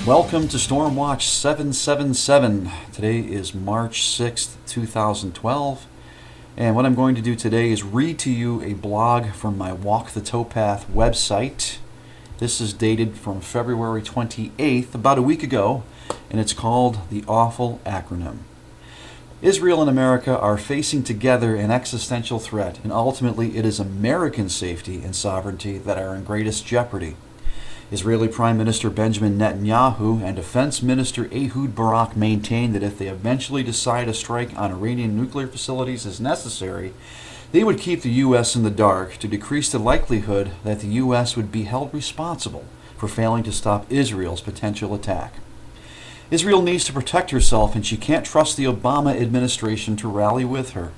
Welcome to Stormwatch 777. Today is March 6th, 2012. And what I'm going to do today is read to you a blog from my Walk the Towpath website. This is dated from February 28th, about a week ago, and it's called The Awful Acronym. Israel and America are facing together an existential threat, and ultimately it is American safety and sovereignty that are in greatest jeopardy. Israeli Prime Minister Benjamin Netanyahu and Defense Minister Ehud Barak maintain that if they eventually decide a strike on Iranian nuclear facilities is necessary, they would keep the U.S. in the dark to decrease the likelihood that the U.S. would be held responsible for failing to stop Israel's potential attack. Israel needs to protect herself, and she can't trust the Obama administration to rally with her.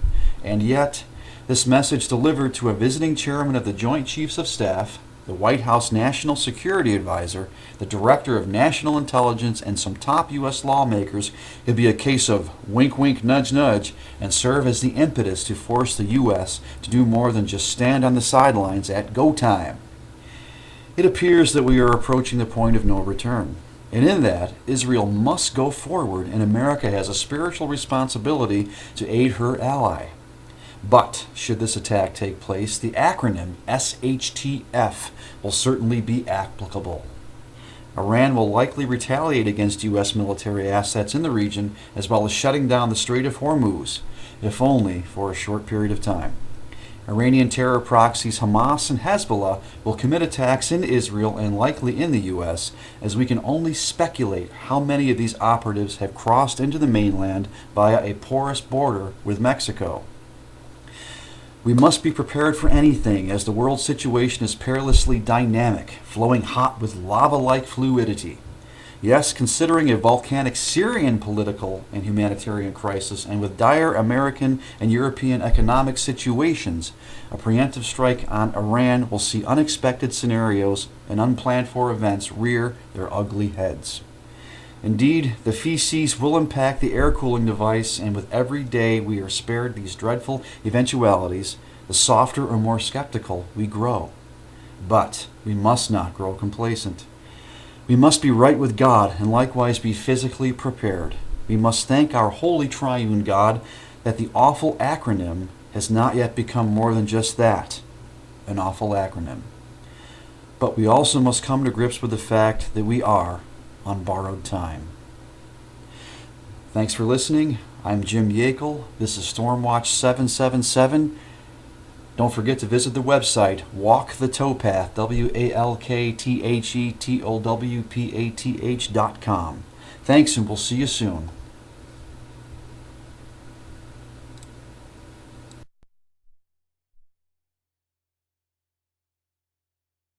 And yet, this message delivered to a visiting chairman of the Joint Chiefs of Staff, the White House National Security Advisor, the Director of National Intelligence, and some top U.S. lawmakers could be a case of wink wink nudge nudge and serve as the impetus to force the U.S. to do more than just stand on the sidelines at go time. It appears that we are approaching the point of no return. And in that, Israel must go forward, and America has a spiritual responsibility to aid her ally. But, should this attack take place, the acronym SHTF will certainly be applicable. Iran will likely retaliate against U.S. military assets in the region, as well as shutting down the Strait of Hormuz, if only for a short period of time. Iranian terror proxies Hamas and Hezbollah will commit attacks in Israel and likely in the U.S., as we can only speculate how many of these operatives have crossed into the mainland via a porous border with Mexico. We must be prepared for anything, as the world situation is perilously dynamic, flowing hot with lava-like fluidity. Yes, considering a volcanic Syrian political and humanitarian crisis, and with dire American and European economic situations, a preemptive strike on Iran will see unexpected scenarios and unplanned for events rear their ugly heads. Indeed, the feces will impact the air cooling device, and with every day we are spared these dreadful eventualities, the softer or more skeptical we grow. But we must not grow complacent. We must be right with God and likewise be physically prepared. We must thank our holy triune God that the awful acronym has not yet become more than just that, an awful acronym. But we also must come to grips with the fact that we are on borrowed time. Thanks for listening. I'm Jim Yakel. This is Stormwatch 777. Don't forget to visit the website Walk the Towpath, WalkThetowpath.com. Thanks, and we'll see you soon.